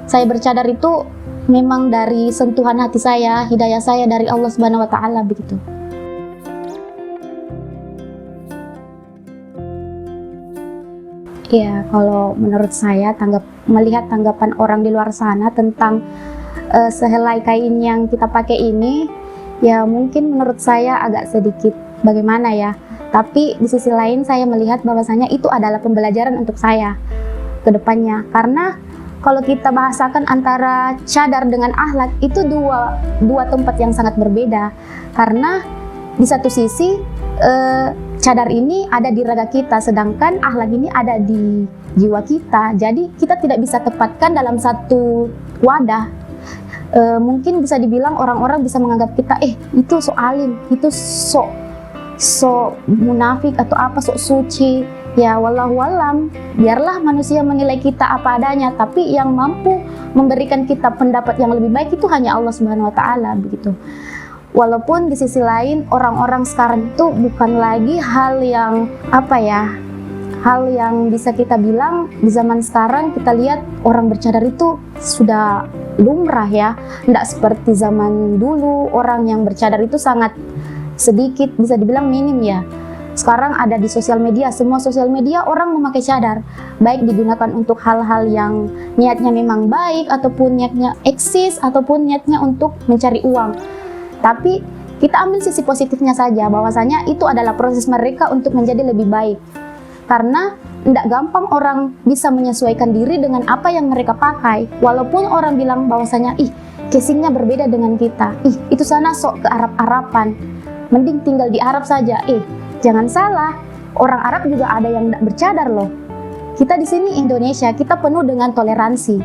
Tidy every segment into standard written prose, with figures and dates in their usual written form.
Saya bercadar itu memang dari sentuhan hati saya, hidayah saya dari Allah Subhanahu wa Ta'ala begitu. Ya, kalau menurut saya melihat tanggapan orang di luar sana tentang sehelai kain yang kita pakai ini, ya mungkin menurut saya agak sedikit bagaimana ya. Tapi di sisi lain saya melihat bahwasanya itu adalah pembelajaran untuk saya ke depannya. Karena kalau kita bahasakan antara cadar dengan akhlak itu dua tempat yang sangat berbeda. Karena di satu sisi cadar ini ada di raga kita, sedangkan akhlak ini ada di jiwa kita. Jadi kita tidak bisa tepatkan dalam satu wadah. Mungkin bisa dibilang orang-orang bisa menganggap kita itu sok alim, itu sok munafik atau apa, sok suci. Ya wallahu alam, biarlah manusia menilai kita apa adanya, tapi yang mampu memberikan kita pendapat yang lebih baik itu hanya Allah Subhanahu wa Ta'ala begitu. Walaupun di sisi lain orang-orang sekarang itu bukan lagi hal yang bisa kita bilang di zaman sekarang kita lihat orang bercadar itu sudah lumrah ya. Tidak seperti zaman dulu orang yang bercadar itu sangat sedikit, bisa dibilang minim ya. Sekarang ada di sosial media, semua sosial media orang memakai cadar, baik digunakan untuk hal-hal yang niatnya memang baik ataupun niatnya eksis ataupun niatnya untuk mencari uang. Tapi kita ambil sisi positifnya saja, bahwasanya itu adalah proses mereka untuk menjadi lebih baik. Karena tidak gampang orang bisa menyesuaikan diri dengan apa yang mereka pakai. Walaupun orang bilang bahwasanya, casingnya berbeda dengan kita. Itu sana sok ke Arab-Araban. Mending tinggal di Arab saja. Jangan salah, orang Arab juga ada yang tidak bercadar loh. Kita di sini Indonesia, kita penuh dengan toleransi.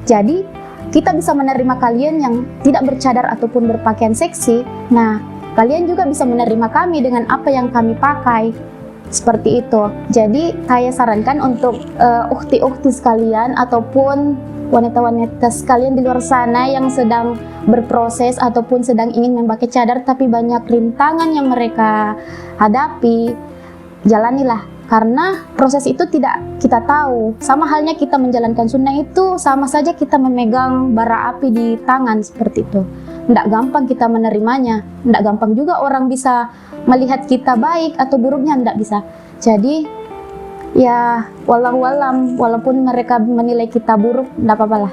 Jadi kita bisa menerima kalian yang tidak bercadar ataupun berpakaian seksi. Nah, kalian juga bisa menerima kami dengan apa yang kami pakai. Seperti itu. Jadi, saya sarankan untuk ukhti-ukhti sekalian ataupun wanita-wanita sekalian di luar sana yang sedang berproses ataupun sedang ingin memakai cadar tapi banyak rintangan yang mereka hadapi, jalanilah. Karena proses itu tidak kita tahu. Sama halnya kita menjalankan sunnah itu sama saja kita memegang bara api di tangan seperti itu. Tidak gampang kita menerimanya. Tidak gampang juga orang bisa melihat kita baik atau buruknya, tidak bisa. Jadi ya wallahu alam, walaupun mereka menilai kita buruk, tidak apa-apalah.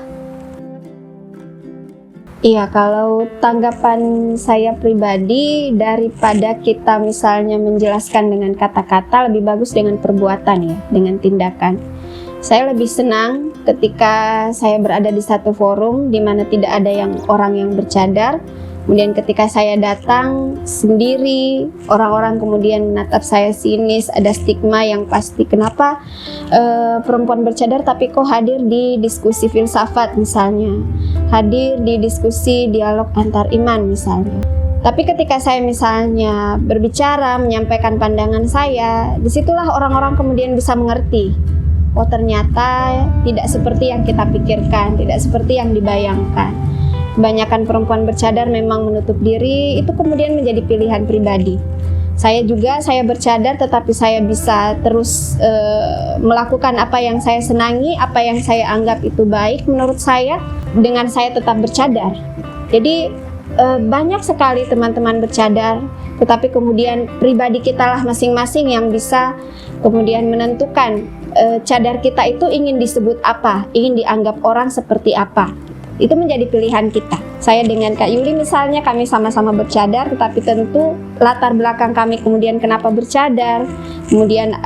Iya, kalau tanggapan saya pribadi, daripada kita misalnya menjelaskan dengan kata-kata, lebih bagus dengan perbuatan ya, dengan tindakan. Saya lebih senang ketika saya berada di satu forum di mana tidak ada orang yang bercadar. Kemudian ketika saya datang sendiri, orang-orang kemudian menatap saya sinis, ada stigma yang pasti. Kenapa perempuan bercadar tapi kok hadir di diskusi filsafat misalnya, hadir di diskusi dialog antar iman misalnya. Tapi ketika saya misalnya berbicara, menyampaikan pandangan saya, disitulah orang-orang kemudian bisa mengerti. Oh ternyata tidak seperti yang kita pikirkan, tidak seperti yang dibayangkan. Kebanyakan perempuan bercadar memang menutup diri, itu kemudian menjadi pilihan pribadi. Saya bercadar tetapi saya bisa terus melakukan apa yang saya senangi, apa yang saya anggap itu baik menurut saya, dengan saya tetap bercadar. Jadi banyak sekali teman-teman bercadar, tetapi kemudian pribadi kita lah masing-masing yang bisa kemudian menentukan cadar kita itu ingin disebut apa, ingin dianggap orang seperti apa. Itu menjadi pilihan kita. Saya dengan Kak Yuli misalnya, kami sama-sama bercadar, tetapi tentu latar belakang kami kemudian kenapa bercadar, kemudian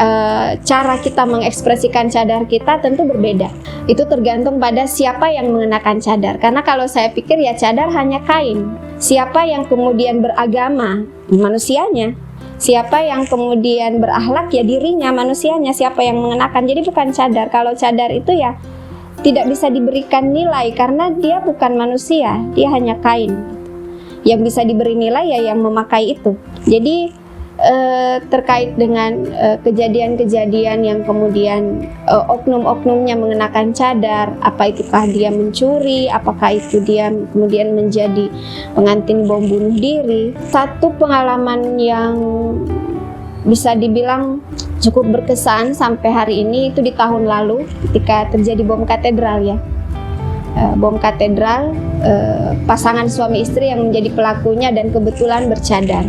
cara kita mengekspresikan cadar kita tentu berbeda. Itu tergantung pada siapa yang mengenakan cadar. Karena kalau saya pikir ya cadar hanya kain. Siapa yang kemudian beragama, manusianya. Siapa yang kemudian berakhlak, ya dirinya, manusianya. Siapa yang mengenakan, jadi bukan cadar. Kalau cadar itu ya tidak bisa diberikan nilai karena dia bukan manusia, dia hanya kain. Yang bisa diberi nilai ya yang memakai itu. Jadi terkait dengan kejadian-kejadian yang kemudian oknum-oknumnya mengenakan cadar, apa itukah dia mencuri, apakah itu dia kemudian menjadi pengantin bom bunuh diri. Satu pengalaman yang bisa dibilang cukup berkesan sampai hari ini itu di tahun lalu ketika terjadi bom katedral ya. Bom katedral, pasangan suami istri yang menjadi pelakunya dan kebetulan bercadar.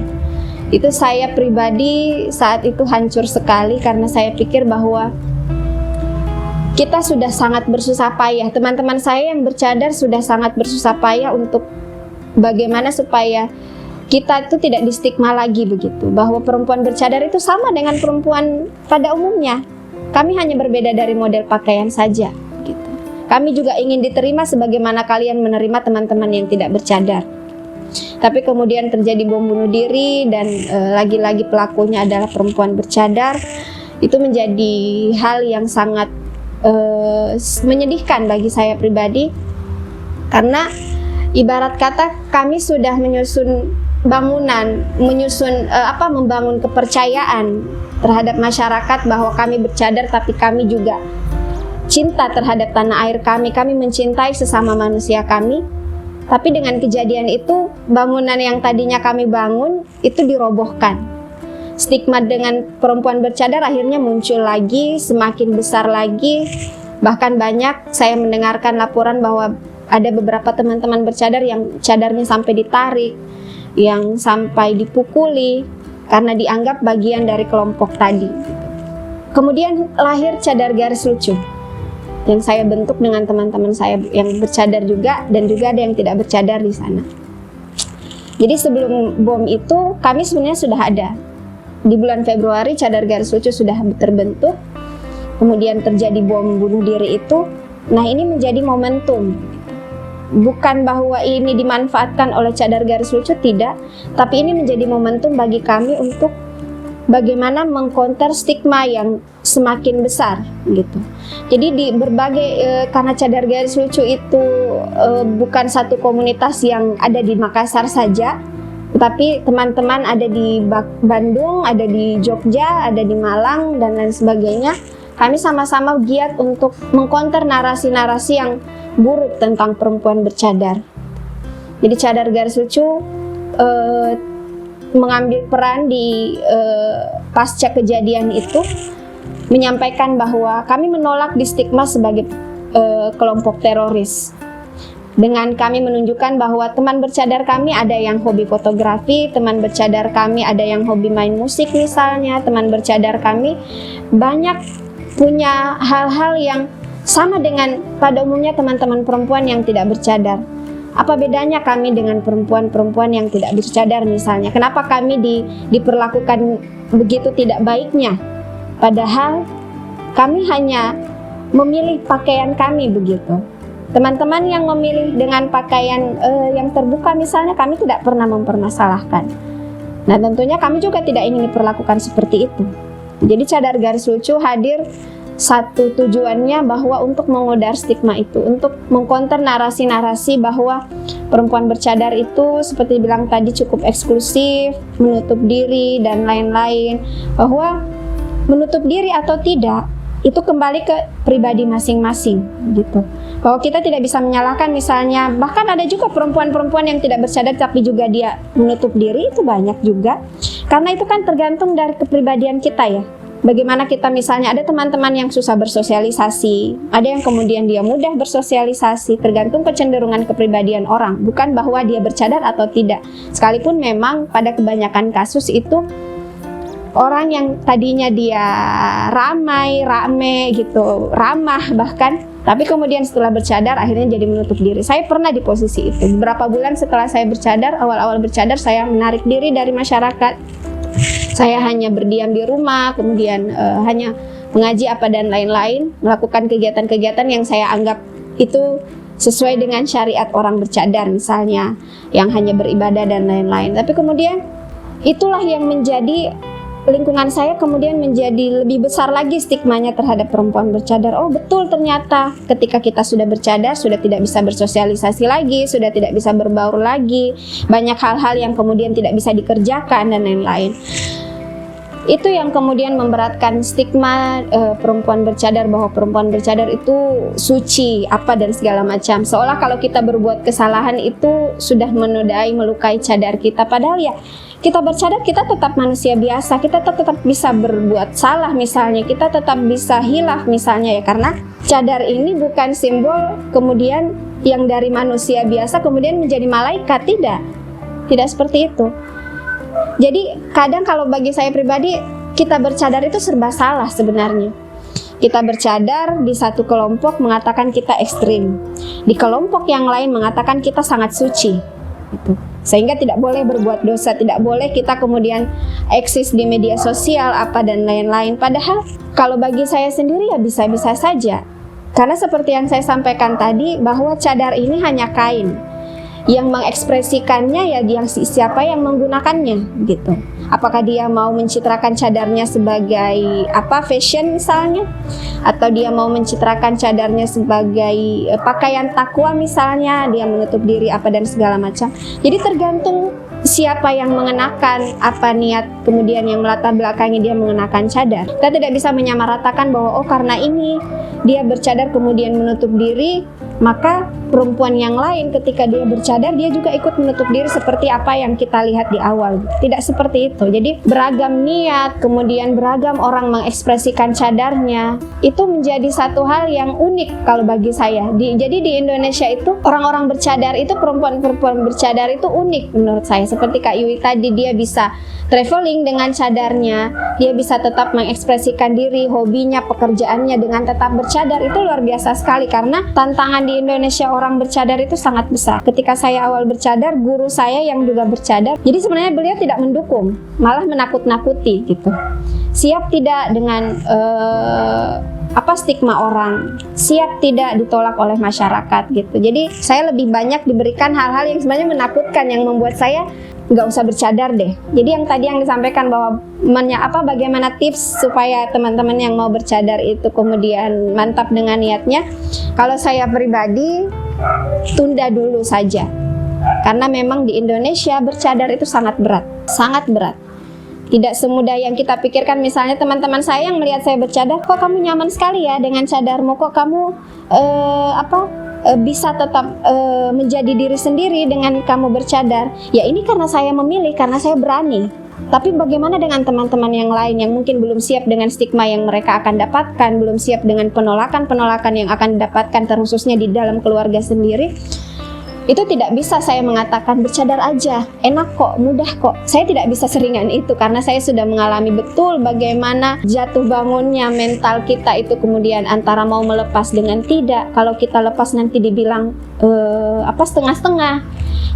Itu saya pribadi saat itu hancur sekali karena saya pikir bahwa kita sudah sangat bersusah payah. Teman-teman saya yang bercadar sudah sangat bersusah payah untuk bagaimana supaya kita itu tidak distigma lagi begitu, bahwa perempuan bercadar itu sama dengan perempuan pada umumnya. Kami hanya berbeda dari model pakaian saja gitu. Kami juga ingin diterima sebagaimana kalian menerima teman-teman yang tidak bercadar. Tapi kemudian terjadi bom bunuh diri dan lagi-lagi pelakunya adalah perempuan bercadar. Itu menjadi hal yang sangat menyedihkan bagi saya pribadi, karena ibarat kata kami sudah menyusun bangunan, membangun kepercayaan terhadap masyarakat bahwa kami bercadar, tapi kami juga cinta terhadap tanah air kami mencintai sesama manusia kami. Tapi dengan kejadian itu, bangunan yang tadinya kami bangun itu dirobohkan. Stigma dengan perempuan bercadar akhirnya muncul lagi, semakin besar lagi. Bahkan banyak saya mendengarkan laporan bahwa ada beberapa teman-teman bercadar yang cadarnya sampai ditarik, yang sampai dipukuli karena dianggap bagian dari kelompok tadi. Kemudian lahir cadar garis lucu yang saya bentuk dengan teman-teman saya yang bercadar juga, dan juga ada yang tidak bercadar di sana. Jadi sebelum bom itu kami sebenarnya sudah ada. Di bulan Februari cadar garis lucu sudah terbentuk. Kemudian terjadi bom bunuh diri itu. Nah, ini menjadi momentum. Bukan bahwa ini dimanfaatkan oleh cadar garis lucu, tidak, tapi ini menjadi momentum bagi kami untuk bagaimana mengcounter stigma yang semakin besar gitu. Jadi di berbagai karena cadar garis lucu itu bukan satu komunitas yang ada di Makassar saja, tapi teman-teman ada di Bandung, ada di Jogja, ada di Malang dan lain sebagainya. Kami sama-sama giat untuk mengcounter narasi-narasi yang buruk tentang perempuan bercadar. Jadi cadar garis lucu mengambil peran di pasca kejadian itu, menyampaikan bahwa kami menolak distigma sebagai kelompok teroris. Dengan kami menunjukkan bahwa teman bercadar kami ada yang hobi fotografi, teman bercadar kami ada yang hobi main musik misalnya, teman bercadar kami banyak punya hal-hal yang sama dengan pada umumnya teman-teman perempuan yang tidak bercadar. Apa bedanya kami dengan perempuan-perempuan yang tidak bercadar misalnya? Kenapa kami diperlakukan begitu tidak baiknya? Padahal kami hanya memilih pakaian kami begitu. Teman-teman yang memilih dengan pakaian yang terbuka misalnya, kami tidak pernah mempermasalahkan. Nah, tentunya kami juga tidak ingin diperlakukan seperti itu. Jadi cadar garis lucu hadir satu tujuannya bahwa untuk mengudar stigma itu, untuk mengcounter narasi-narasi bahwa perempuan bercadar itu seperti bilang tadi cukup eksklusif, menutup diri dan lain-lain. Bahwa menutup diri atau tidak itu kembali ke pribadi masing-masing gitu. Bahwa kita tidak bisa menyalahkan misalnya, bahkan ada juga perempuan-perempuan yang tidak bercadar tapi juga dia menutup diri, itu banyak juga. Karena itu kan tergantung dari kepribadian kita ya. Bagaimana kita misalnya ada teman-teman yang susah bersosialisasi, ada yang kemudian dia mudah bersosialisasi, tergantung kecenderungan kepribadian orang, bukan bahwa dia bercadar atau tidak. Sekalipun memang pada kebanyakan kasus itu orang yang tadinya dia rame gitu, ramah bahkan, tapi kemudian setelah bercadar akhirnya jadi menutup diri. Saya pernah di posisi itu. Beberapa bulan setelah saya bercadar, awal-awal bercadar saya menarik diri dari masyarakat. Saya hanya berdiam di rumah, kemudian hanya mengaji apa dan lain-lain, melakukan kegiatan-kegiatan yang saya anggap itu sesuai dengan syariat orang bercadar misalnya, yang hanya beribadah dan lain-lain. Tapi kemudian itulah yang menjadi lingkungan saya kemudian menjadi lebih besar lagi stigmanya terhadap perempuan bercadar. Oh betul, ternyata ketika kita sudah bercadar sudah tidak bisa bersosialisasi lagi, sudah tidak bisa berbaur lagi, banyak hal-hal yang kemudian tidak bisa dikerjakan dan lain-lain. Itu yang kemudian memberatkan stigma perempuan bercadar, bahwa perempuan bercadar itu suci apa dan segala macam. Seolah kalau kita berbuat kesalahan itu sudah menodai, melukai cadar kita. Padahal ya kita bercadar, kita tetap manusia biasa, kita tetap bisa berbuat salah misalnya, kita tetap bisa hilaf misalnya ya, karena cadar ini bukan simbol kemudian yang dari manusia biasa kemudian menjadi malaikat, tidak seperti itu. Jadi kadang kalau bagi saya pribadi, kita bercadar itu serba salah sebenarnya. Kita bercadar di satu kelompok mengatakan kita ekstrim, di kelompok yang lain mengatakan kita sangat suci, gitu. Sehingga tidak boleh berbuat dosa, tidak boleh kita kemudian eksis di media sosial apa dan lain-lain. Padahal kalau bagi saya sendiri ya bisa-bisa saja, karena seperti yang saya sampaikan tadi, bahwa cadar ini hanya kain. Yang mengekspresikannya ya siapa yang menggunakannya, gitu. Apakah dia mau mencitrakan cadarnya sebagai fashion misalnya, atau dia mau mencitrakan cadarnya sebagai pakaian takwa misalnya, dia menutup diri apa dan segala macam. Jadi tergantung siapa yang mengenakan, apa niat kemudian yang melatar belakangi dia mengenakan cadar. Kita tidak bisa menyamaratakan bahwa karena ini dia bercadar kemudian menutup diri, maka perempuan yang lain ketika dia bercadar dia juga ikut menutup diri seperti apa yang kita lihat di awal. Tidak seperti itu. Jadi beragam niat, kemudian beragam orang mengekspresikan cadarnya, itu menjadi satu hal yang unik kalau bagi saya. Jadi di Indonesia itu orang-orang bercadar itu, perempuan-perempuan bercadar itu unik menurut saya. Seperti Kak Yui tadi, dia bisa traveling dengan cadarnya, dia bisa tetap mengekspresikan diri, hobinya, pekerjaannya dengan tetap bercadar. Itu luar biasa sekali, karena tantangan di Indonesia orang bercadar itu sangat besar. Ketika saya awal bercadar, guru saya yang juga bercadar, jadi sebenarnya beliau tidak mendukung, malah menakut-nakuti gitu. Siap tidak dengan stigma orang, siap tidak ditolak oleh masyarakat gitu. Jadi saya lebih banyak diberikan hal-hal yang sebenarnya menakutkan, yang membuat saya nggak usah bercadar deh. Jadi yang tadi yang disampaikan bahwa bagaimana tips supaya teman-teman yang mau bercadar itu kemudian mantap dengan niatnya. Kalau saya pribadi, tunda dulu saja. Karena memang di Indonesia bercadar itu sangat berat, sangat berat. Tidak semudah yang kita pikirkan. Misalnya teman-teman saya yang melihat saya bercadar, kok kamu nyaman sekali ya dengan cadarmu, kok kamu bisa tetap menjadi diri sendiri dengan kamu bercadar. Ya ini karena saya memilih, karena saya berani. Tapi bagaimana dengan teman-teman yang lain yang mungkin belum siap dengan stigma yang mereka akan dapatkan, belum siap dengan penolakan-penolakan yang akan didapatkan terkhususnya di dalam keluarga sendiri? Itu tidak bisa saya mengatakan bercadar aja, enak kok, mudah kok. Saya tidak bisa seringan itu, karena saya sudah mengalami betul bagaimana jatuh bangunnya mental kita itu kemudian antara mau melepas dengan tidak. Kalau kita lepas nanti dibilang setengah-setengah.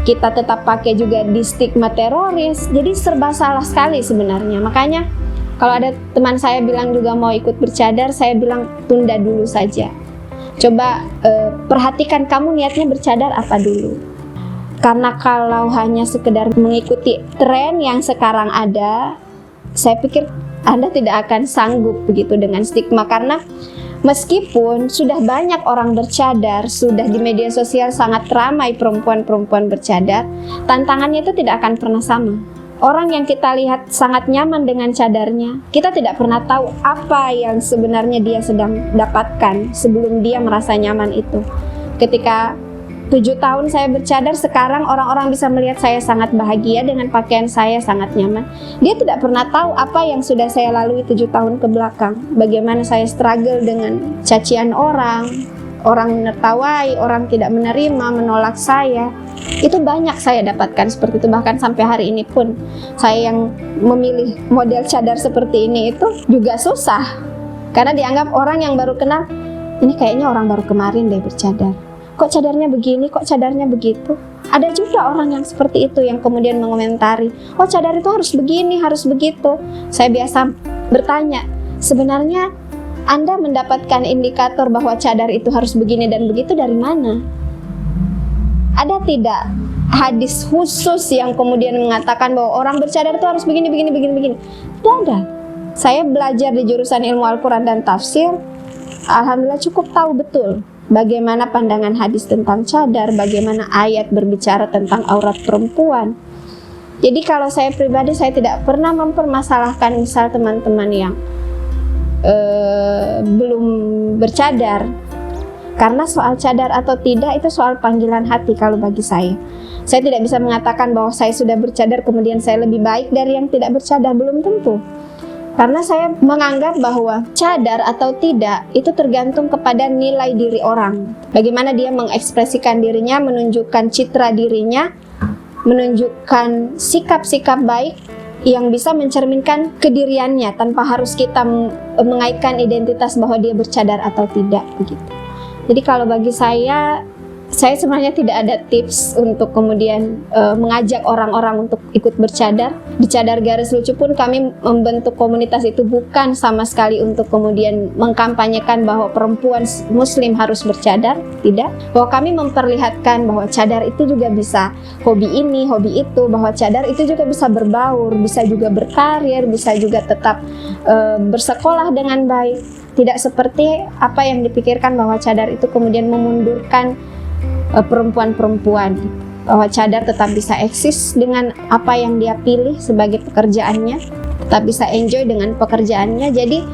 Kita tetap pakai juga di stigma teroris. Jadi serba salah sekali sebenarnya. Makanya kalau ada teman saya bilang juga mau ikut bercadar, saya bilang tunda dulu saja. Coba perhatikan kamu niatnya bercadar apa dulu. Karena kalau hanya sekedar mengikuti tren yang sekarang ada, saya pikir Anda tidak akan sanggup begitu dengan stigma. Karena meskipun sudah banyak orang bercadar, sudah di media sosial sangat ramai perempuan-perempuan bercadar, tantangannya itu tidak akan pernah sama. Orang yang kita lihat sangat nyaman dengan cadarnya, kita tidak pernah tahu apa yang sebenarnya dia sedang dapatkan sebelum dia merasa nyaman itu. Ketika 7 tahun saya bercadar, sekarang orang-orang bisa melihat saya sangat bahagia dengan pakaian saya, sangat nyaman. Dia tidak pernah tahu apa yang sudah saya lalui 7 tahun ke belakang. Bagaimana saya struggle dengan cacian orang menertawai, orang tidak menerima, menolak saya. Itu banyak saya dapatkan seperti itu. Bahkan sampai hari ini pun saya yang memilih model cadar seperti ini itu juga susah, karena dianggap orang yang baru kenal, ini kayaknya orang baru kemarin deh bercadar, kok cadarnya begini, kok cadarnya begitu. Ada juga orang yang seperti itu yang kemudian mengomentari, oh cadar itu harus begini, harus begitu. Saya biasa bertanya, sebenarnya Anda mendapatkan indikator bahwa cadar itu harus begini dan begitu dari mana? Ada tidak hadis khusus yang kemudian mengatakan bahwa orang bercadar itu harus begini? Tidak ada. Saya belajar di jurusan ilmu Al-Quran dan tafsir, alhamdulillah cukup tahu betul bagaimana pandangan hadis tentang cadar, bagaimana ayat berbicara tentang aurat perempuan. Jadi kalau saya pribadi, saya tidak pernah mempermasalahkan misal teman-teman yang belum bercadar, karena soal cadar atau tidak itu soal panggilan hati. Kalau bagi saya tidak bisa mengatakan bahwa saya sudah bercadar kemudian saya lebih baik dari yang tidak bercadar, belum tentu. Karena saya menganggap bahwa cadar atau tidak itu tergantung kepada nilai diri orang, bagaimana dia mengekspresikan dirinya, menunjukkan citra dirinya, menunjukkan sikap-sikap baik yang bisa mencerminkan kediriannya tanpa harus kita mengaitkan identitas bahwa dia bercadar atau tidak begitu. Jadi kalau bagi saya sebenarnya tidak ada tips untuk kemudian mengajak orang-orang untuk ikut bercadar. Di Cadar Garis Lucu pun kami membentuk komunitas itu bukan sama sekali untuk kemudian mengkampanyekan bahwa perempuan muslim harus bercadar, tidak. Bahwa kami memperlihatkan bahwa cadar itu juga bisa hobi ini, hobi itu, bahwa cadar itu juga bisa berbaur, bisa juga berkarir, bisa juga tetap bersekolah dengan baik. Tidak seperti apa yang dipikirkan bahwa cadar itu kemudian memundurkan perempuan-perempuan, bahwa cadar tetap bisa eksis dengan apa yang dia pilih sebagai pekerjaannya, tetap bisa enjoy dengan pekerjaannya. Jadi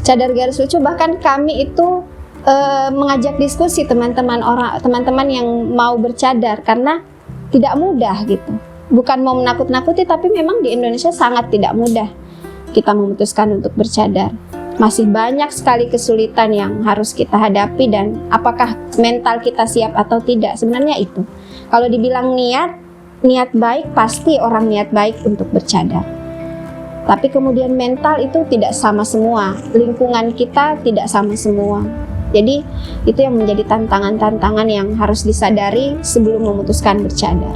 Cadar Garis Lucu, bahkan kami itu mengajak diskusi teman-teman yang mau bercadar, karena tidak mudah gitu. Bukan mau menakut-nakuti, tapi memang di Indonesia sangat tidak mudah kita memutuskan untuk bercadar. Masih banyak sekali kesulitan yang harus kita hadapi, dan apakah mental kita siap atau tidak, sebenarnya itu. Kalau dibilang niat baik, pasti orang niat baik untuk bercadar. Tapi kemudian mental itu tidak sama semua, lingkungan kita tidak sama semua. Jadi itu yang menjadi tantangan-tantangan yang harus disadari sebelum memutuskan bercadar.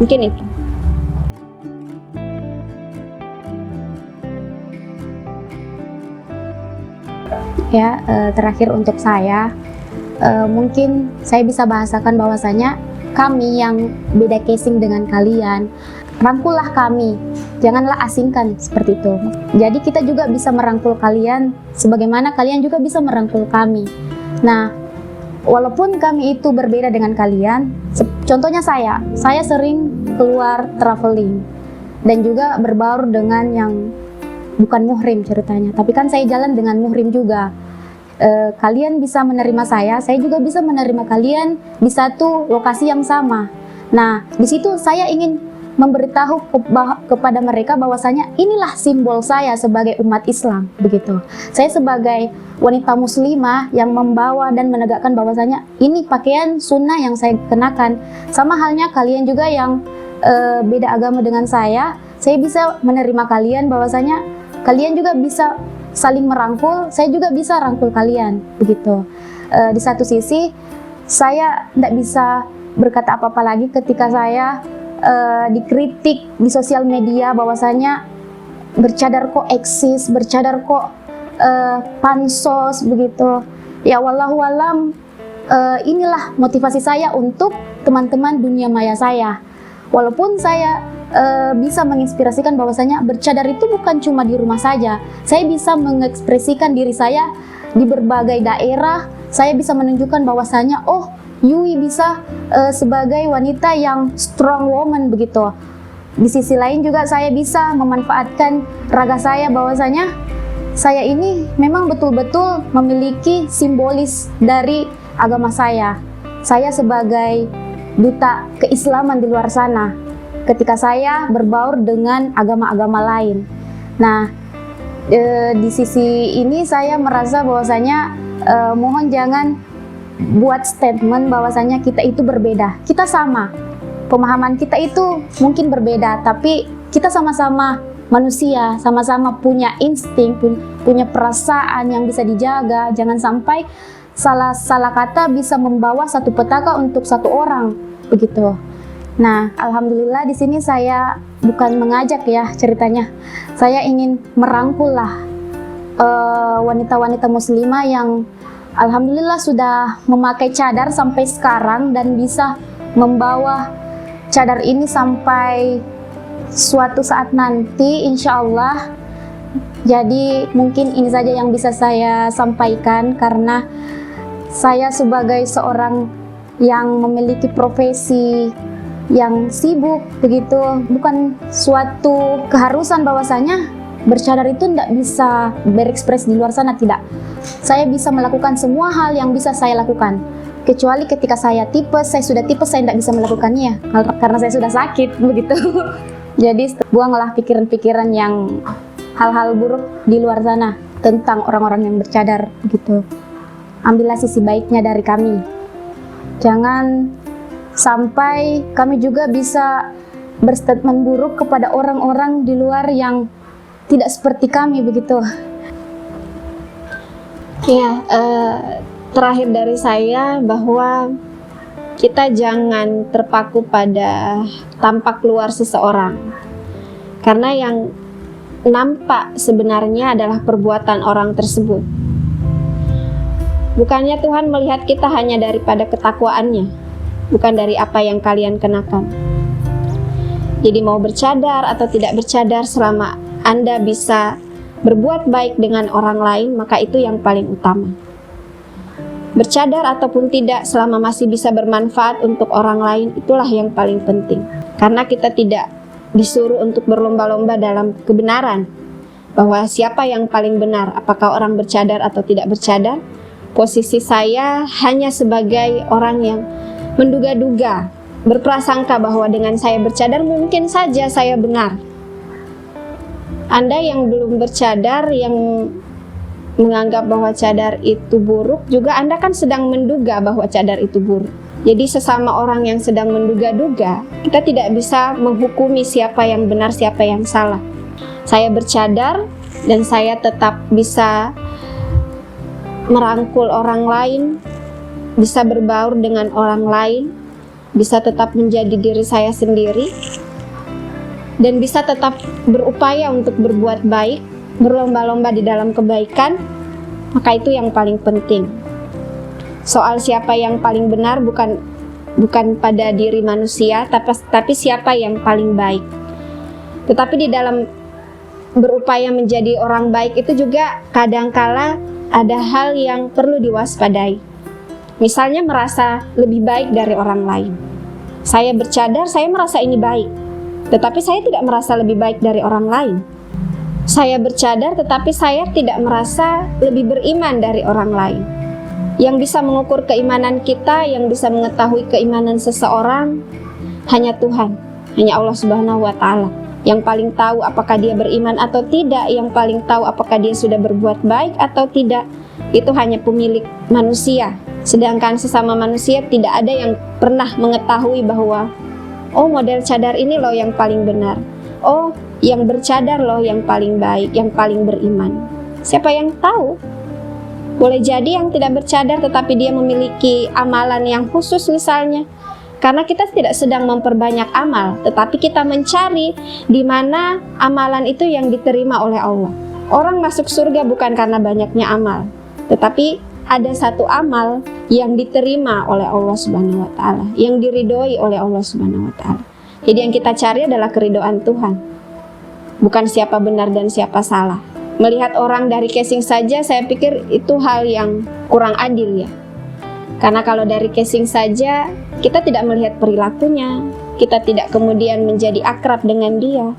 Mungkin itu. Ya, terakhir untuk saya, mungkin saya bisa bahasakan bahwasanya kami yang beda casing dengan kalian, rangkullah kami, janganlah asingkan seperti itu. Jadi kita juga bisa merangkul kalian, sebagaimana kalian juga bisa merangkul kami. Nah, walaupun kami itu berbeda dengan kalian, contohnya saya sering keluar traveling, dan juga berbaur dengan yang bukan muhrim ceritanya, tapi kan saya jalan dengan muhrim juga. Kalian bisa menerima saya juga bisa menerima kalian di satu lokasi yang sama. Nah, di situ saya ingin memberitahu kepada mereka bahwasanya inilah simbol saya sebagai umat Islam, begitu. Saya sebagai wanita muslimah yang membawa dan menegakkan bahwasanya ini pakaian sunnah yang saya kenakan. Sama halnya kalian juga yang beda agama dengan saya bisa menerima kalian bahwasanya kalian juga bisa saling merangkul, saya juga bisa rangkul kalian, begitu. Di satu sisi, saya tidak bisa berkata apa-apa lagi ketika saya dikritik di sosial media bahwasanya bercadar kok eksis, bercadar kok pansos, begitu. Ya wallahu alam, inilah motivasi saya untuk teman-teman dunia maya saya. Walaupun saya bisa menginspirasikan bahwasanya bercadar itu bukan cuma di rumah saja. Saya bisa mengekspresikan diri saya di berbagai daerah. Saya bisa menunjukkan bahwasanya oh, Yui bisa sebagai wanita yang strong woman, begitu. Di sisi lain juga saya bisa memanfaatkan raga saya bahwasanya saya ini memang betul-betul memiliki simbolis dari agama saya. Saya sebagai duta keislaman di luar sana ketika saya berbaur dengan agama-agama lain. Nah, di sisi ini saya merasa bahwasanya mohon jangan buat statement bahwasanya kita itu berbeda. Kita sama, pemahaman kita itu mungkin berbeda, tapi kita sama-sama manusia, sama-sama punya insting, punya perasaan yang bisa dijaga. Jangan sampai salah kata bisa membawa satu petaka untuk satu orang, begitu. Nah, alhamdulillah di sini saya bukan mengajak ya ceritanya. Saya ingin merangkul lah wanita-wanita muslimah yang alhamdulillah sudah memakai cadar sampai sekarang dan bisa membawa cadar ini sampai suatu saat nanti insya Allah. Jadi mungkin ini saja yang bisa saya sampaikan, karena saya sebagai seorang yang memiliki profesi yang sibuk begitu. Bukan suatu keharusan bahwasanya bercadar itu tidak bisa berekspres di luar sana, tidak. Saya bisa melakukan semua hal yang bisa saya lakukan, kecuali ketika saya sudah tipes, saya tidak bisa melakukannya karena saya sudah sakit begitu. Jadi buanglah pikiran-pikiran yang hal-hal buruk di luar sana tentang orang-orang yang bercadar begitu. Ambillah sisi baiknya dari kami. Jangan sampai kami juga bisa berstatement buruk kepada orang-orang di luar yang tidak seperti kami begitu. Ya, terakhir dari saya bahwa kita jangan terpaku pada tampak luar seseorang, karena yang nampak sebenarnya adalah perbuatan orang tersebut. Bukannya Tuhan melihat kita hanya daripada ketakwaannya, bukan dari apa yang kalian kenakan. Jadi mau bercadar atau tidak bercadar, selama Anda bisa berbuat baik dengan orang lain, maka itu yang paling utama. Bercadar ataupun tidak, selama masih bisa bermanfaat untuk orang lain, itulah yang paling penting. Karena kita tidak disuruh untuk berlomba-lomba dalam kebenaran, bahwa siapa yang paling benar, apakah orang bercadar atau tidak bercadar. Posisi saya hanya sebagai orang yang menduga-duga, berprasangka bahwa dengan saya bercadar mungkin saja saya benar. Anda yang belum bercadar, yang menganggap bahwa cadar itu buruk, juga Anda kan sedang menduga bahwa cadar itu buruk. Jadi sesama orang yang sedang menduga-duga, kita tidak bisa menghukumi siapa yang benar, siapa yang salah. Saya bercadar dan saya tetap bisa merangkul orang lain, bisa berbaur dengan orang lain, bisa tetap menjadi diri saya sendiri, dan bisa tetap berupaya untuk berbuat baik, berlomba-lomba di dalam kebaikan, maka itu yang paling penting. Soal siapa yang paling benar bukan pada diri manusia, tapi siapa yang paling baik. Tetapi di dalam berupaya menjadi orang baik itu juga kadangkala ada hal yang perlu diwaspadai. Misalnya merasa lebih baik dari orang lain. Saya bercadar, saya merasa ini baik, tetapi saya tidak merasa lebih baik dari orang lain. Saya bercadar, tetapi saya tidak merasa lebih beriman dari orang lain. Yang bisa mengukur keimanan kita, yang bisa mengetahui keimanan seseorang, hanya Tuhan, hanya Allah Subhanahu wa Ta'ala. Yang paling tahu apakah dia beriman atau tidak, yang paling tahu apakah dia sudah berbuat baik atau tidak, itu hanya pemilik manusia. Sedangkan sesama manusia tidak ada yang pernah mengetahui bahwa, oh, model cadar ini loh yang paling benar, oh, yang bercadar loh yang paling baik, yang paling beriman. Siapa yang tahu? Boleh jadi yang tidak bercadar tetapi dia memiliki amalan yang khusus misalnya. Karena kita tidak sedang memperbanyak amal, tetapi kita mencari di mana amalan itu yang diterima oleh Allah. Orang masuk surga bukan karena banyaknya amal, tetapi ada satu amal yang diterima oleh Allah Subhanahu wa Ta'ala, yang diridhoi oleh Allah Subhanahu wa Ta'ala. Jadi yang kita cari adalah keridhaan Tuhan, bukan siapa benar dan siapa salah. Melihat orang dari casing saja, saya pikir itu hal yang kurang adil ya. Karena kalau dari casing saja, kita tidak melihat perilakunya, kita tidak kemudian menjadi akrab dengan dia.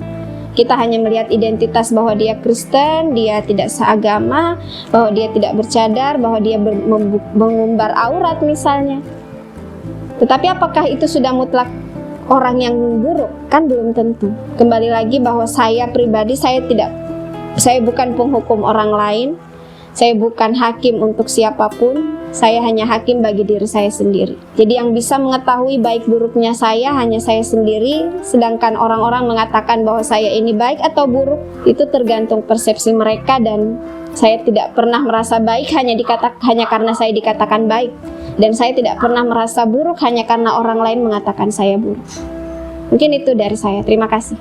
Kita hanya melihat identitas bahwa dia Kristen, dia tidak seagama, bahwa dia tidak bercadar, bahwa dia mengumbar aurat misalnya. Tetapi apakah itu sudah mutlak orang yang buruk? Kan belum tentu. Kembali lagi bahwa saya pribadi, saya bukan penghukum orang lain, saya bukan hakim untuk siapapun, saya hanya hakim bagi diri saya sendiri. Jadi yang bisa mengetahui baik buruknya saya hanya saya sendiri, sedangkan orang-orang mengatakan bahwa saya ini baik atau buruk, itu tergantung persepsi mereka, dan saya tidak pernah merasa baik hanya karena saya dikatakan baik, dan saya tidak pernah merasa buruk hanya karena orang lain mengatakan saya buruk. Mungkin itu dari saya. Terima kasih.